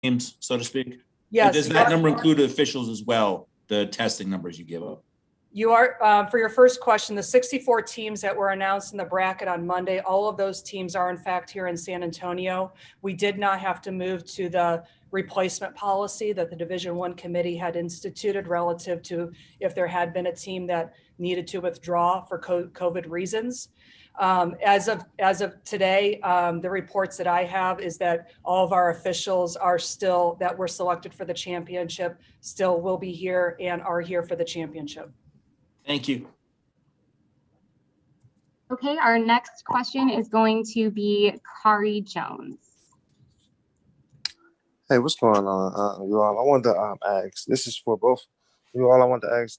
games, so to speak? Yes. Does that number include officials as well, the testing numbers you give up? You are, for your first question, the 64 teams that were announced in the bracket on Monday, all of those teams are in fact here in San Antonio. We did not have to move to the replacement policy that the Division I committee had instituted relative to if there had been a team that needed to withdraw for COVID reasons. As of today, the reports that I have is that all of our officials are still, that were selected for the championship, still will be here and are here for the championship. Thank you. Okay, our next question is going to be Kari Jones. Hey, what's going on, you all? I wanted to ask, this is for both you all. I wanted to ask,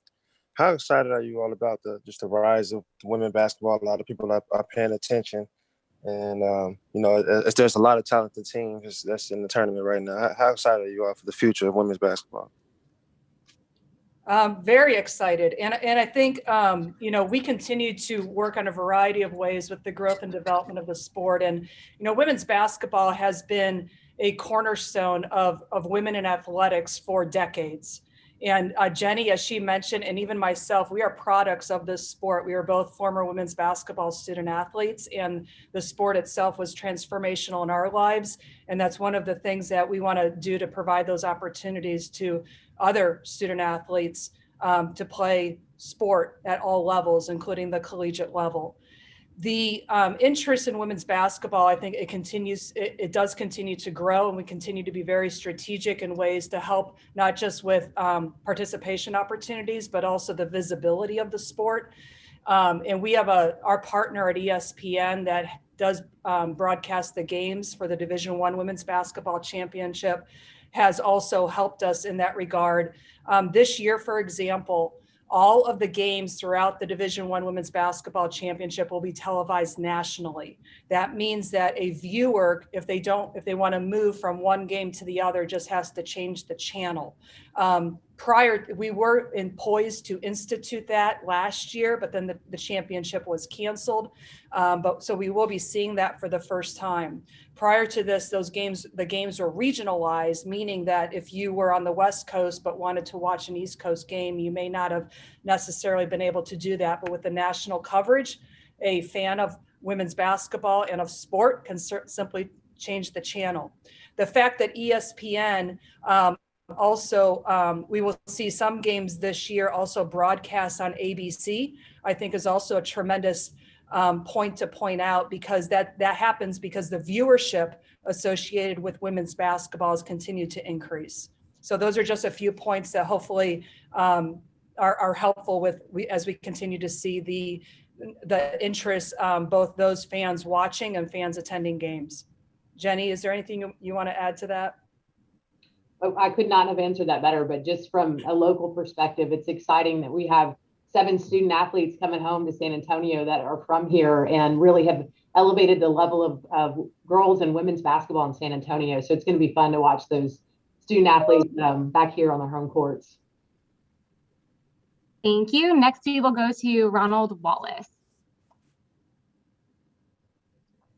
how excited are you all about just the rise of women basketball? A lot of people are paying attention, and there's a lot of talented teams that's in the tournament right now. How excited are you all for the future of women's basketball? Very excited. And I think, we continue to work on a variety of ways with the growth and development of the sport. And, women's basketball has been a cornerstone of women in athletics for decades. And Jenny, as she mentioned, and even myself, we are products of this sport. We are both former women's basketball student athletes, and the sport itself was transformational in our lives. And that's one of the things that we want to do to provide those opportunities to other student athletes to play sport at all levels, including the collegiate level. The interest in women's basketball, I think it does continue to grow, and we continue to be very strategic in ways to help not just with participation opportunities, but also the visibility of the sport. And we have our partner at ESPN that does broadcast the games for the Division I Women's Basketball Championship, has also helped us in that regard. This year, for example, all of the games throughout the Division I Women's Basketball Championship will be televised nationally. That means that a viewer, if they want to move from one game to the other, just has to change the channel. We were poised to institute that last year, but then the championship was canceled. So we will be seeing that for the first time. Prior to this, the games were regionalized, meaning that if you were on the West Coast but wanted to watch an East Coast game, you may not have necessarily been able to do that. But with the national coverage, a fan of women's basketball and of sport can simply change the channel. The fact that ESPN also, we will see some games this year also broadcast on ABC, I think is also a tremendous point to point out, because that happens because the viewership associated with women's basketball has continued to increase. So those are just a few points that hopefully are helpful as we continue to see the interest, both those fans watching and fans attending games. Jenny, is there anything you want to add to that? Oh, I could not have answered that better, but just from a local perspective, it's exciting that we have 7 student athletes coming home to San Antonio that are from here and really have elevated the level of girls and women's basketball in San Antonio. So it's going to be fun to watch those student athletes back here on their home courts. Thank you. Next, we will go to Ronald Wallace.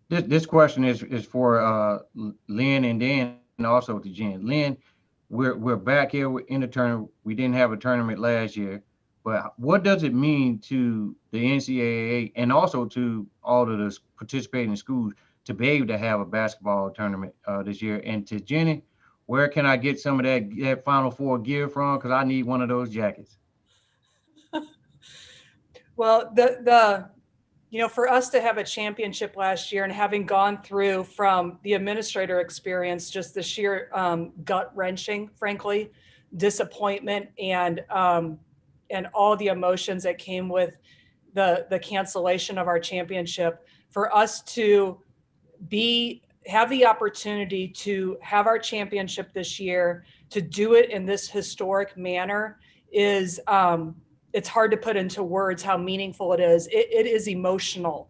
This question is for Lynn and then also to Jen. Lynn, we're back here in the tournament. We didn't have a tournament last year, but what does it mean to the NCAA and also to all of the participating schools to be able to have a basketball tournament this year? And to Jenny, where can I get some of that Final Four gear from? Because I need one of those jackets. Well, for us to have a championship last year and having gone through from the administrator experience, just the sheer gut wrenching, frankly, disappointment and all the emotions that came with the cancellation of our championship, for us to have the opportunity to have our championship this year, to do it in this historic manner is, it's hard to put into words how meaningful it is. It is emotional.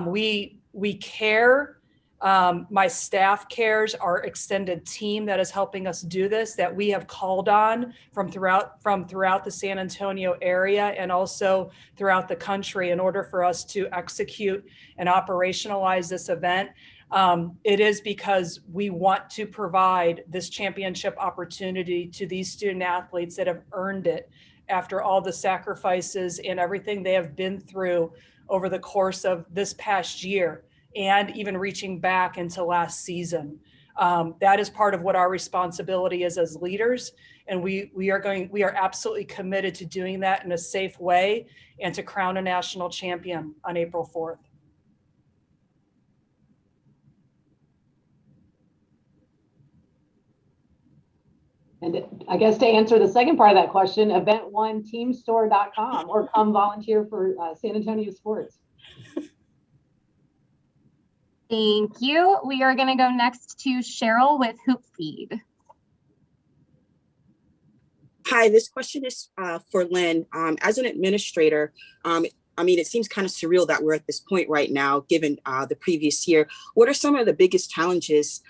We care. My staff cares, our extended team that is helping us do this, that we have called on from throughout the San Antonio area and also throughout the country in order for us to execute and operationalize this event. It is because we want to provide this championship opportunity to these student athletes that have earned it after all the sacrifices and everything they have been through over the course of this past year and even reaching back into last season. That is part of what our responsibility is as leaders. And we are absolutely committed to doing that in a safe way and to crown a national champion on April 4th. And I guess to answer the second part of that question, event1teamstore.com or come volunteer for San Antonio sports. Thank you. We are going to go next to Cheryl with Hoop Feed. Hi, this question is for Lynn. As an administrator, I mean, it seems kind of surreal that we're at this point right now, given the previous year. What are some of the biggest challenges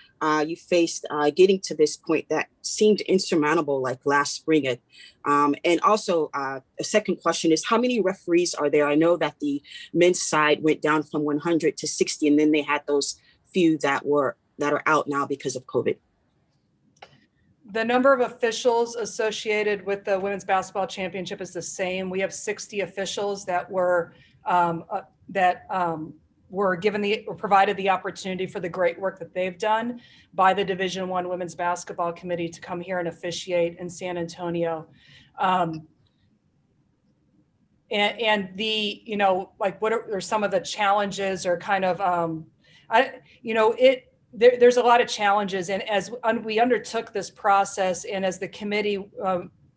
you faced getting to this point that seemed insurmountable, like last spring? And also, a second question is, how many referees are there? I know that the men's side went down from 100 to 60, and then they had those few that are out now because of COVID. The number of officials associated with the women's basketball championship is the same. We have 60 officials that were provided the opportunity for the great work that they've done by the Division I Women's Basketball Committee to come here and officiate in San Antonio. And the, you know, like what are some of the challenges or kind of, there's a lot of challenges. And as we undertook this process and as the committee,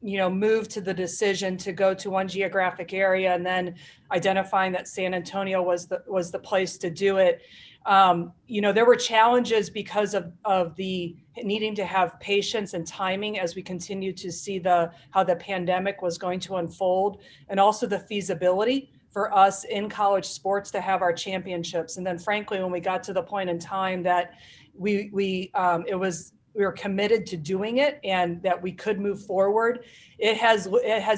moved to the decision to go to one geographic area and then identifying that San Antonio was the place to do it. There were challenges because of the needing to have patience and timing as we continue to see how the pandemic was going to unfold, and also the feasibility for us in college sports to have our championships. And then frankly, when we got to the point in time that we were committed to doing it and that we could move forward, it has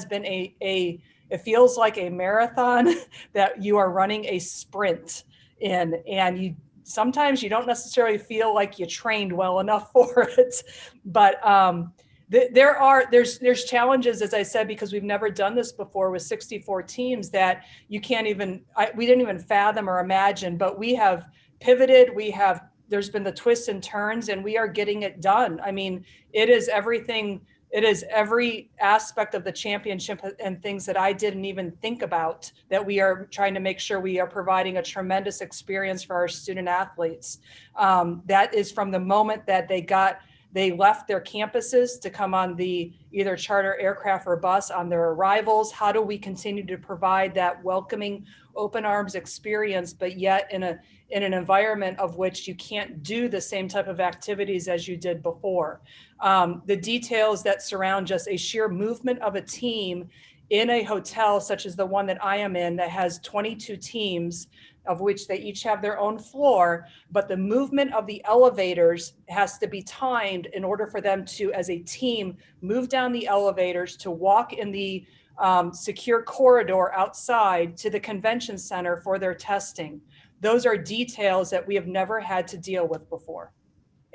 been it feels like a marathon that you are running a sprint in, and sometimes you don't necessarily feel like you trained well enough for it. But there's challenges, as I said, because we've never done this before with 64 teams that we didn't even fathom or imagine, but we have pivoted. There's been the twists and turns, and we are getting it done. I mean, it is everything. It is every aspect of the championship and things that I didn't even think about, that we are trying to make sure we are providing a tremendous experience for our student athletes. That is from the moment that they left their campuses to come on the either charter aircraft or bus on their arrivals. How do we continue to provide that welcoming, open arms experience, but yet in an environment of which you can't do the same type of activities as you did before? The details that surround just a sheer movement of a team in a hotel such as the one that I am in that has 22 teams, of which they each have their own floor, but the movement of the elevators has to be timed in order for them to, as a team, move down the elevators to walk in the secure corridor outside to the convention center for their testing. Those are details that we have never had to deal with before.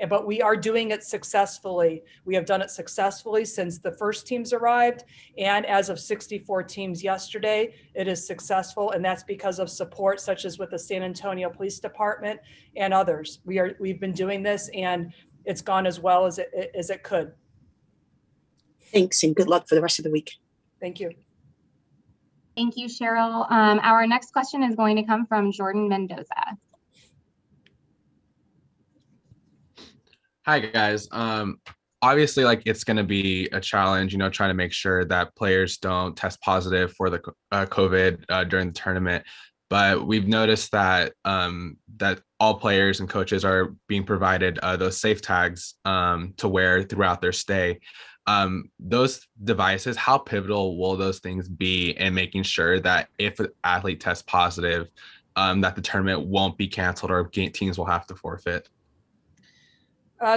But we are doing it successfully. We have done it successfully since the first teams arrived. And as of 64 teams yesterday, it is successful. And that's because of support such as with the San Antonio Police Department and others. We've been doing this, and it's gone as well as it could. Thanks, and good luck for the rest of the week. Thank you. Thank you, Cheryl. Our next question is going to come from Jordan Mendoza. Hi guys. Obviously, like, it's going to be a challenge, trying to make sure that players don't test positive for the COVID during the tournament. But we've noticed that that all players and coaches are being provided those safe tags to wear throughout their stay. Those devices, how pivotal will those things be in making sure that if an athlete tests positive, that the tournament won't be canceled or teams will have to forfeit?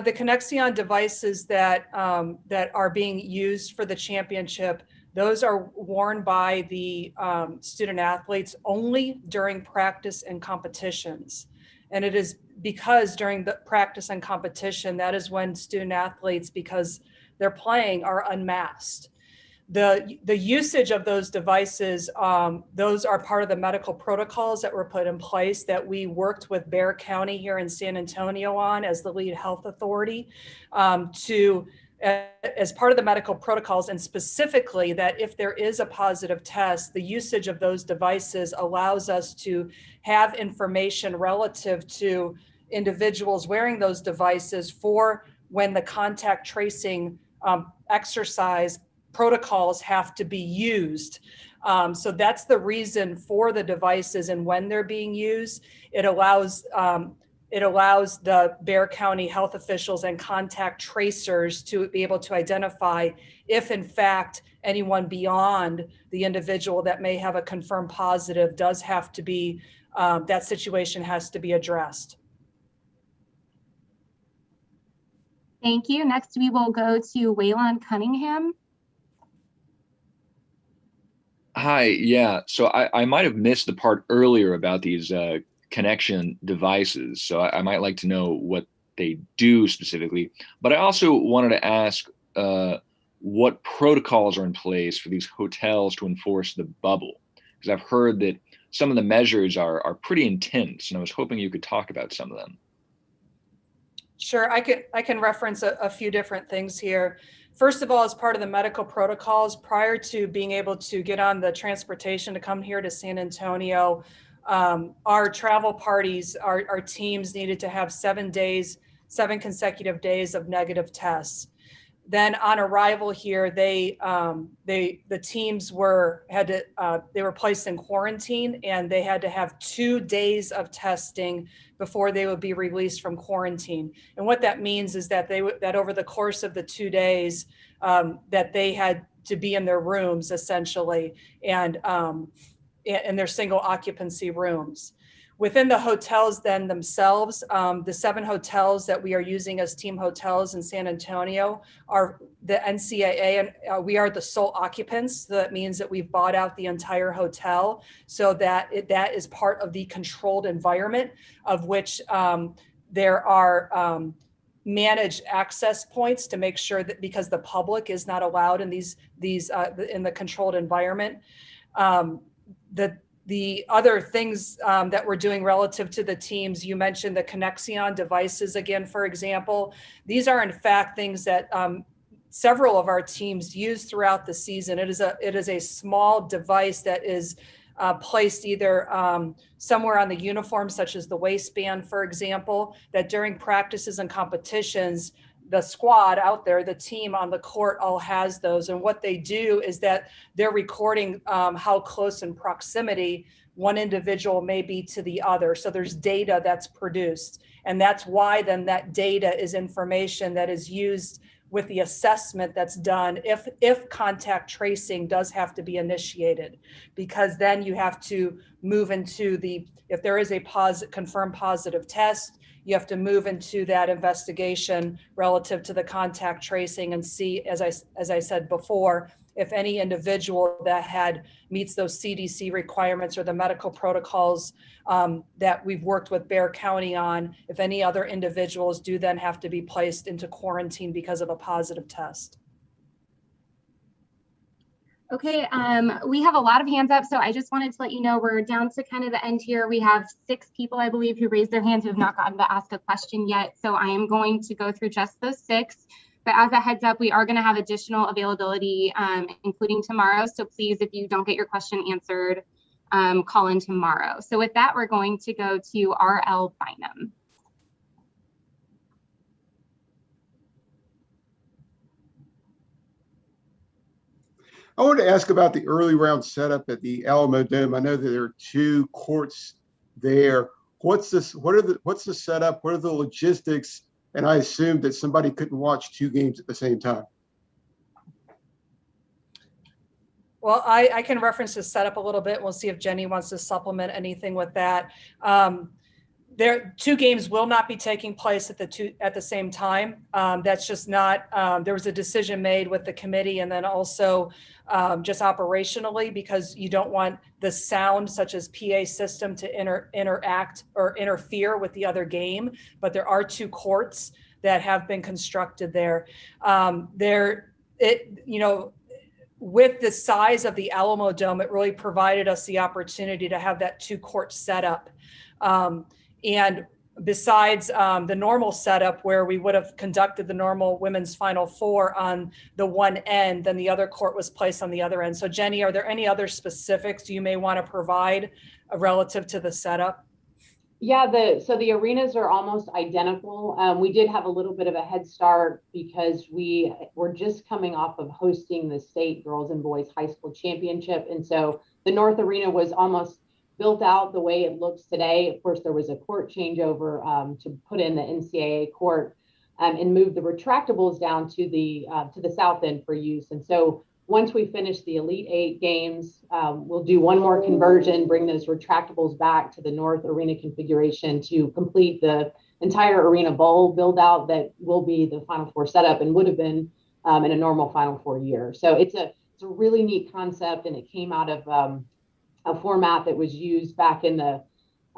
The Connexion devices that are being used for the championship, those are worn by the student athletes only during practice and competitions. And it is because during the practice and competition, that is when student athletes, because they're playing, are unmasked. The usage of those devices, those are part of the medical protocols that were put in place that we worked with Bexar County here in San Antonio on as the lead health authority as part of the medical protocols, and specifically that if there is a positive test, the usage of those devices allows us to have information relative to individuals wearing those devices for when the contact tracing exercise protocols have to be used. So that's the reason for the devices and when they're being used. It allows the Bexar County health officials and contact tracers to be able to identify if in fact anyone beyond the individual that may have a confirmed positive does have to be, that situation has to be addressed. Thank you. Next, we will go to Waylon Cunningham. Hi, yeah. So I might have missed the part earlier about these connection devices. So I might like to know what they do specifically. But I also wanted to ask what protocols are in place for these hotels to enforce the bubble. Because I've heard that some of the measures are pretty intense, and I was hoping you could talk about some of them. Sure, I can reference a few different things here. First of all, as part of the medical protocols, prior to being able to get on the transportation to come here to San Antonio, our travel parties, our teams needed to have 7 consecutive days of negative tests. Then on arrival here, the teams were placed in quarantine, and they had to have 2 days of testing before they would be released from quarantine. And what that means is that that over the course of the 2 days, that they had to be in their rooms essentially, and in their single occupancy rooms. Within the hotels then themselves, the 7 hotels that we are using as team hotels in San Antonio are the NCAA, and we are the sole occupants. So that means that we've bought out the entire hotel, so that that is part of the controlled environment, of which there are managed access points to make sure that, because the public is not allowed in in the controlled environment. The other things that we're doing relative to the teams, you mentioned the Connexion devices again, for example. These are in fact things that several of our teams use throughout the season. It is a small device that is placed either somewhere on the uniform, such as the waistband, for example, that during practices and competitions, the squad out there, the team on the court all has those. And what they do is that they're recording how close in proximity one individual may be to the other. So there's data that's produced. And that's why then that data is information that is used with the assessment that's done if contact tracing does have to be initiated, because then you have to move into if there is a confirmed positive test, you have to move into that investigation relative to the contact tracing and see, as I said before, if any individual that meets those CDC requirements or the medical protocols that we've worked with Bexar County on, if any other individuals do then have to be placed into quarantine because of a positive test. Okay, we have a lot of hands up, so I just wanted to let you know we're down to kind of the end here. We have 6 people, I believe, who raised their hands who have not gotten to ask a question yet. So I am going to go through just those 6. But as a heads up, we are going to have additional availability, including tomorrow. So please, if you don't get your question answered, call in tomorrow. So with that, we're going to go to R.L. Bynum. I wanted to ask about the early round setup at the Alamo Dome. I know that there are 2 courts there. What's the setup? What are the logistics? And I assumed that somebody couldn't watch 2 games at the same time. Well, I can reference the setup a little bit. We'll see if Jenny wants to supplement anything with that. two games will not be taking place at the same time. That's just not, there was a decision made with the committee, and then also just operationally, because you don't want the sound such as PA system to interact or interfere with the other game. But there are two courts that have been constructed there. With the size of the Alamo Dome, it really provided us the opportunity to have that two court setup. And besides the normal setup where we would have conducted the normal women's Final Four on the one end, then the other court was placed on the other end. So Jenny, are there any other specifics you may want to provide relative to the setup? Yeah, so the arenas are almost identical. We did have a little bit of a head start because we were just coming off of hosting the state girls and boys high school championship. And so the North Arena was almost built out the way it looks today. Of course, there was a court changeover to put in the NCAA court and move the retractables down to the south end for use. And so once we finish the Elite Eight games, we'll do one more conversion, bring those retractables back to the North Arena configuration to complete the entire Arena Bowl build out that will be the Final Four setup and would have been in a normal Final Four year. So it's a really neat concept, and it came out of a format that was used back in the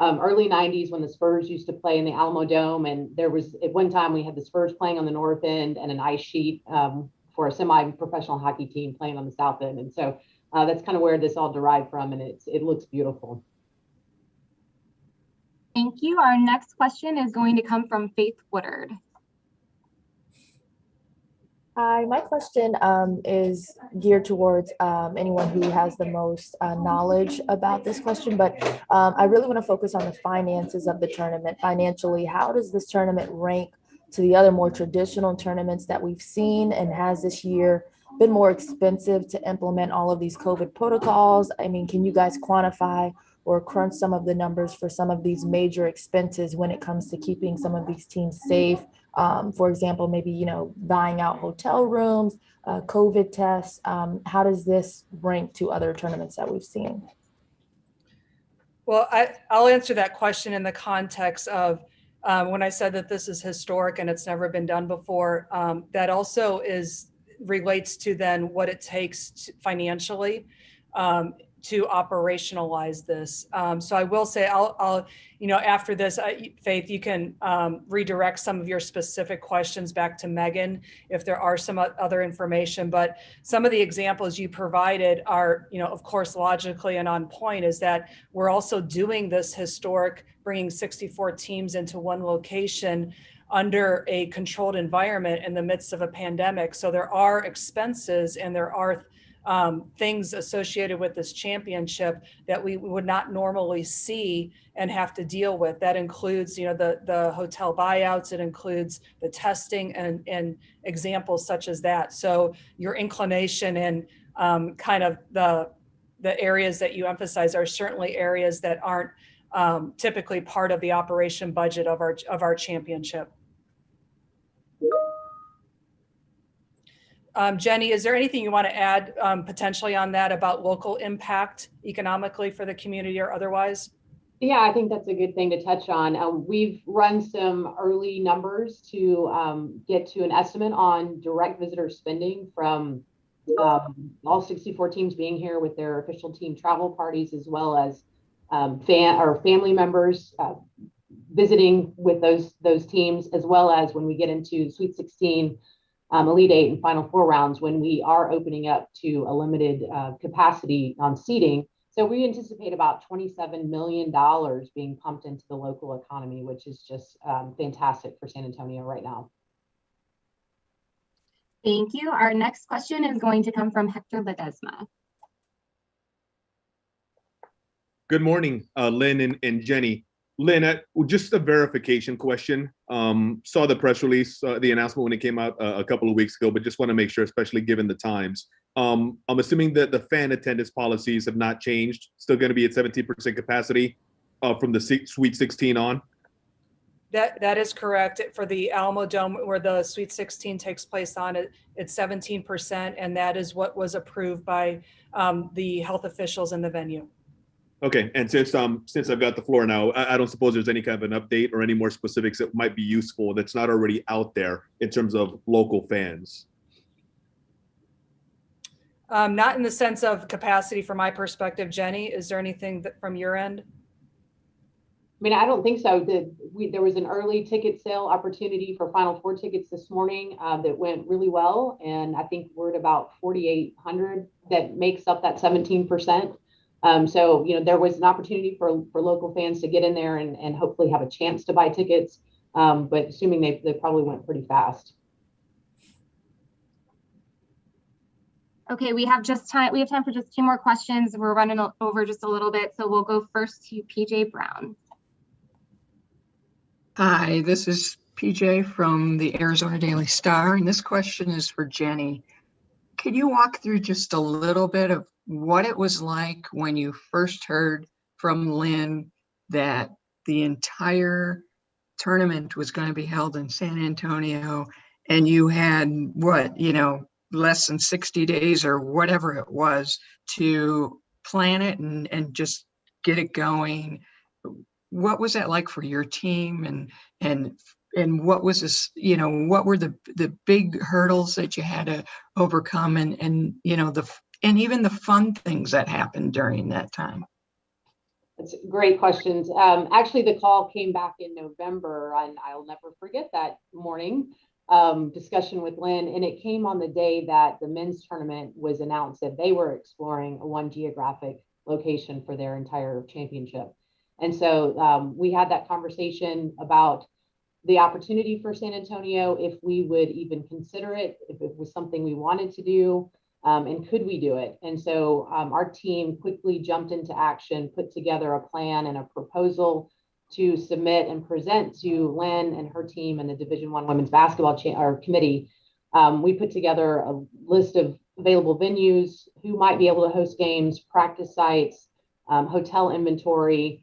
early 90s when the Spurs used to play in the Alamo Dome. And there was, at one time, we had the Spurs playing on the north end and an ice sheet for a semi-professional hockey team playing on the south end. And so that's kind of where this all derived from, and it looks beautiful. Thank you. Our next question is going to come from Faith Woodard. Hi, my question is geared towards anyone who has the most knowledge about this question, but I really want to focus on the finances of the tournament. Financially, how does this tournament rank to the other more traditional tournaments that we've seen, and has this year been more expensive to implement all of these COVID protocols? I mean, can you guys quantify or crunch some of the numbers for some of these major expenses when it comes to keeping some of these teams safe? For example, maybe, buying out hotel rooms, COVID tests. How does this rank to other tournaments that we've seen? Well, I'll answer that question in the context of when I said that this is historic and it's never been done before. That also relates to then what it takes financially to operationalize this. So I will say, I'll after this, Faith, you can redirect some of your specific questions back to Megan if there are some other information. But some of the examples you provided are, of course, logically and on point, is that we're also doing this historic, bringing 64 teams into one location under a controlled environment in the midst of a pandemic. So there are expenses and there are things associated with this championship that we would not normally see and have to deal with. That includes, the hotel buyouts. It includes the testing and examples such as that. So your inclination and kind of the areas that you emphasize are certainly areas that aren't typically part of the operation budget of our championship. Jenny, is there anything you want to add potentially on that about local impact economically for the community or otherwise? Yeah, I think that's a good thing to touch on. We've run some early numbers to get to an estimate on direct visitor spending from all 64 teams being here with their official team travel parties, as well as family members visiting with those teams, as well as when we get into Sweet 16, Elite Eight, and Final Four rounds, when we are opening up to a limited capacity on seating. So we anticipate about $27 million being pumped into the local economy, which is just fantastic for San Antonio right now. Thank you. Our next question is going to come from Hector Ledesma. Good morning, Lynn and Jenny. Lynn, just a verification question. Saw the press release, the announcement when it came out a couple of weeks ago, but just want to make sure, especially given the times. I'm assuming that the fan attendance policies have not changed. Still going to be at 17% capacity from the Sweet 16 on? That is correct. For the Alamo Dome, where the Sweet 16 takes place on, it's 17%, and that is what was approved by the health officials in the venue. Okay, and since I've got the floor now, I don't suppose there's any kind of an update or any more specifics that might be useful that's not already out there in terms of local fans. Not in the sense of capacity from my perspective. Jenny, is there anything that from your end? I mean, I don't think so. There was an early ticket sale opportunity for Final Four tickets this morning that went really well. And I think we're at about 4,800 that makes up that 17%. So, you know, there was an opportunity for local fans to get in there and hopefully have a chance to buy tickets. But assuming they probably went pretty fast. Okay, we have time for just 2 more questions. We're running over just a little bit, so we'll go first to PJ Brown. Hi, this is PJ from the Arizona Daily Star, and this question is for Jenny. Could you walk through just a little bit of what it was like when you first heard from Lynn that the entire tournament was going to be held in San Antonio, and you had less than 60 days or whatever it was to plan it and just get it going? What was that like for your team, and what was this, what were the big hurdles that you had to overcome, and even the fun things that happened during that time? That's great questions. Actually, the call came back in November, and I'll never forget that morning discussion with Lynn. And it came on the day that the men's tournament was announced that they were exploring one geographic location for their entire championship. And so we had that conversation about the opportunity for San Antonio, if we would even consider it, if it was something we wanted to do, and could we do it? And so our team quickly jumped into action, put together a plan and a proposal to submit and present to Lynn and her team and the Division I Women's Basketball Committee. We put together a list of available venues, who might be able to host games, practice sites, hotel inventory,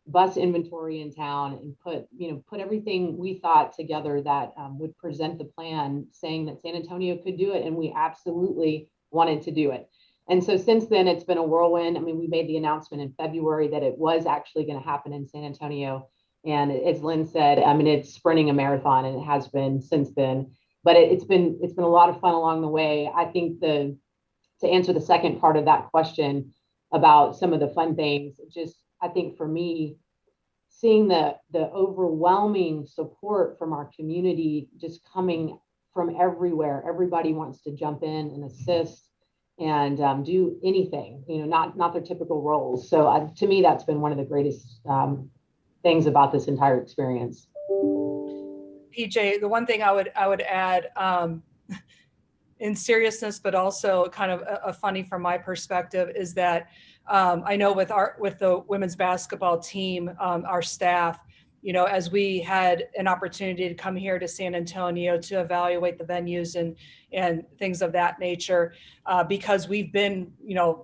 bus inventory in town, and put everything we thought together that would present the plan, saying that San Antonio could do it, and we absolutely wanted to do it. And so since then, it's been a whirlwind. I mean, we made the announcement in February that it was actually going to happen in San Antonio, and as Lynn said, I mean, it's sprinting a marathon, and it has been since then. But it's been a lot of fun along the way. I think to answer the second part of that question about some of the fun things, I think for me, seeing the overwhelming support from our community just coming from everywhere. Everybody wants to jump in and assist and do anything, not their typical roles. So to me, that's been one of the greatest things about this entire experience. PJ, the one thing I would add, in seriousness, but also kind of a funny from my perspective, is that I know with the women's basketball team, our staff, as we had an opportunity to come here to San Antonio to evaluate the venues and things of that nature, because we've been,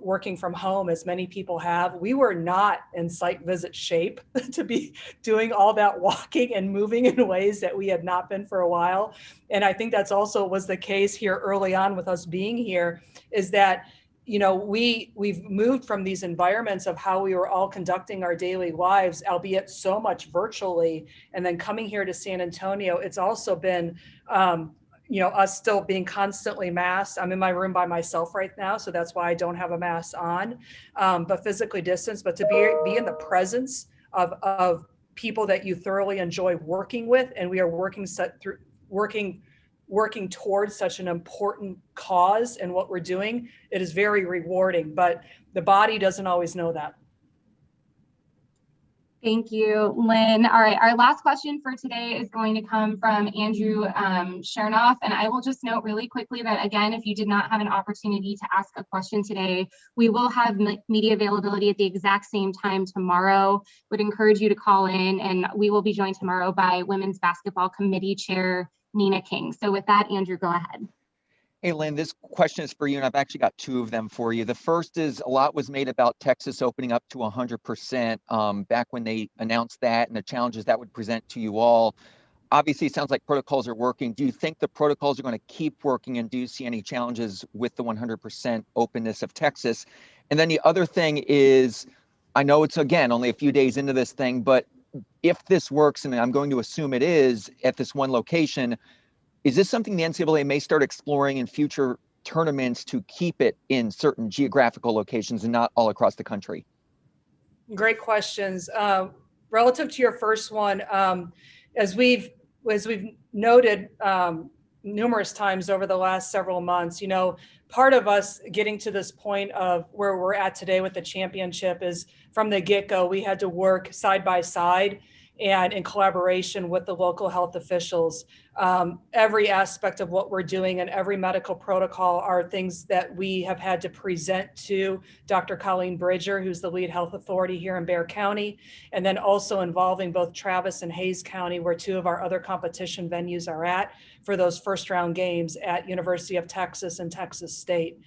working from home as many people have, we were not in site visit shape to be doing all that walking and moving in ways that we had not been for a while. And I think that's also was the case here early on with us being here, is that we've moved from these environments of how we were all conducting our daily lives, albeit so much virtually, and then coming here to San Antonio. It's also been, us still being constantly masked. I'm in my room by myself right now, so that's why I don't have a mask on, but physically distanced. But to be in the presence of people that you thoroughly enjoy working with, and we are working towards such an important cause and what we're doing, it is very rewarding, but the body doesn't always know that. Thank you, Lynn. All right, our last question for today is going to come from Andrew Chernoff, and I will just note really quickly that, again, if you did not have an opportunity to ask a question today, we will have media availability at the exact same time tomorrow. Would encourage you to call in, and we will be joined tomorrow by Women's Basketball Committee Chair Nina King. So with that, Andrew, go ahead. Hey, Lynn, this question is for you, and I've actually got 2 of them for you. The first is, a lot was made about Texas opening up to 100% back when they announced that, and the challenges that would present to you all. Obviously, it sounds like protocols are working. Do you think the protocols are going to keep working, and do you see any challenges with the 100% openness of Texas? And then the other thing is, I know it's, again, only a few days into this thing, but if this works, and I'm going to assume it is at this one location, is this something the NCAA may start exploring in future tournaments to keep it in certain geographical locations and not all across the country? Great questions. Relative to your first one, as we've noted numerous times over the last several months, you know, part of us getting to this point of where we're at today with the championship is from the get-go, we had to work side by side and in collaboration with the local health officials. Every aspect of what we're doing and every medical protocol are things that we have had to present to Dr. Colleen Bridger, who's the lead health authority here in Bexar County, and then also involving both Travis and Hayes County, where two of our other competition venues are at for those first round games at University of Texas and Texas State.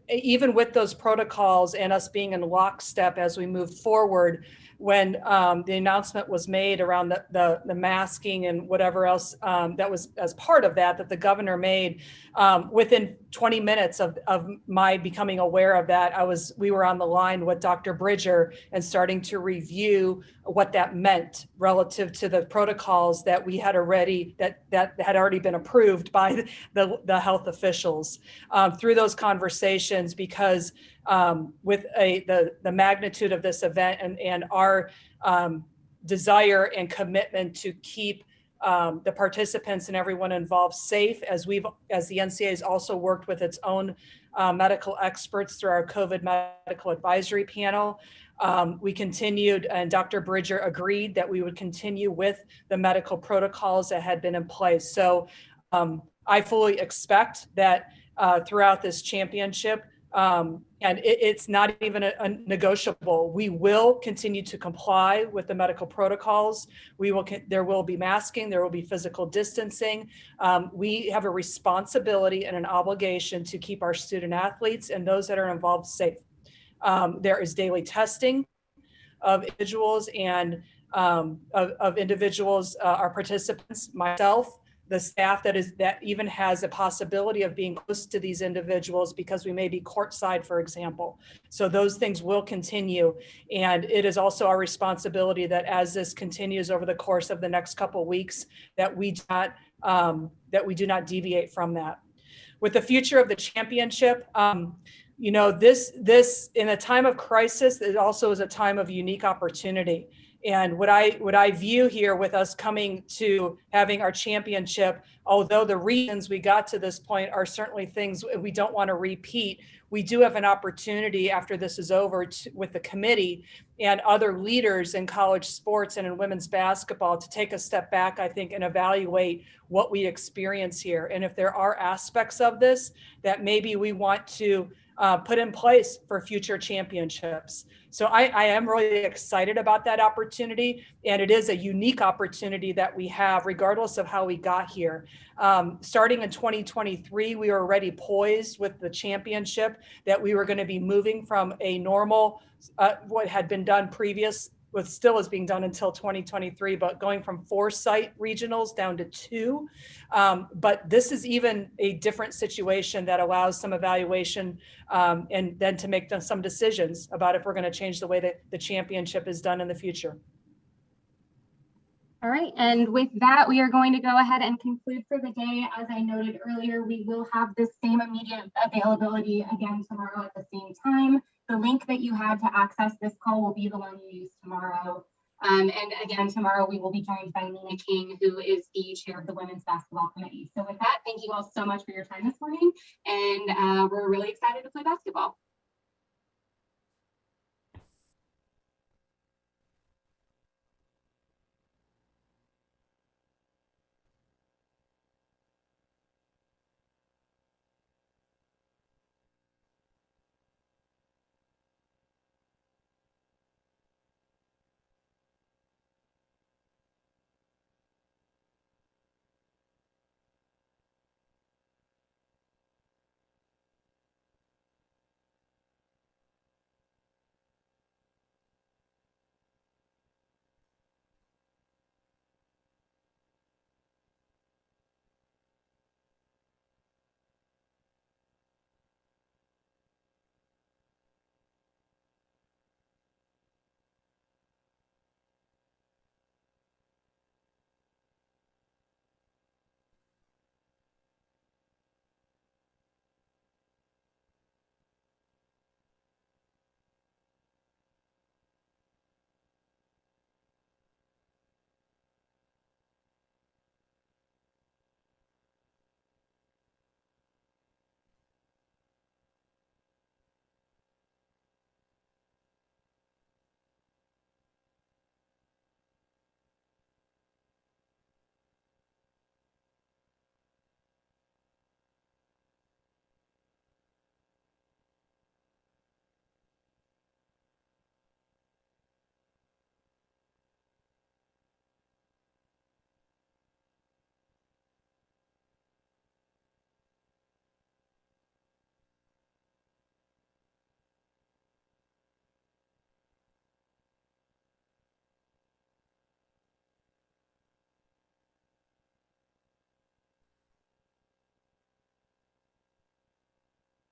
Even with those protocols and us being in lockstep as we move forward, when the announcement was made around the masking and whatever else that was as part of that the governor made, within 20 minutes of my becoming aware of that, we were on the line with Dr. Bridger and starting to review what that meant relative to the protocols that we had already that had already been approved by the health officials through those conversations, because with the magnitude of this event and our desire and commitment to keep the participants and everyone involved safe, as the NCAA has also worked with its own medical experts through our COVID medical advisory panel. We continued, and Dr. Bridger agreed that we would continue with the medical protocols that had been in place. So I fully expect that throughout this championship, and it's not even a negotiable, we will continue to comply with the medical protocols. There will be masking, there will be physical distancing. We have a responsibility and an obligation to keep our student athletes and those that are involved safe. There is daily testing of individuals and of individuals, our participants, myself, the staff that even has a possibility of being close to these individuals because we may be courtside, for example. So those things will continue. And it is also our responsibility that as this continues over the course of the next couple of weeks, that we do not deviate from that. With the future of the championship, you know, this in a time of crisis, it also is a time of unique opportunity. And what I view here with us coming to having our championship, although the reasons we got to this point are certainly things we don't want to repeat, we do have an opportunity after this is over with the committee and other leaders in college sports and in women's basketball to take a step back, I think, and evaluate what we experience here. And if there are aspects of this that maybe we want to put in place for future championships. So I am really excited about that opportunity, and it is a unique opportunity that we have regardless of how we got here. Starting in 2023, we were already poised with the championship that we were going to be moving from a normal, what had been done previous, what still is being done until 2023, but going from 4 site regionals down to 2. But this is even a different situation that allows some evaluation and then to make some decisions about if we're going to change the way that the championship is done in the future. All right, and with that, we are going to go ahead and conclude for the day. As I noted earlier, we will have this same immediate availability again tomorrow at the same time. The link that you had to access this call will be the one you use tomorrow. And again, tomorrow we will be joined by Nina King, who is the chair of the Women's Basketball Committee. So with that, thank you all so much for your time this morning. And we're really excited to play basketball.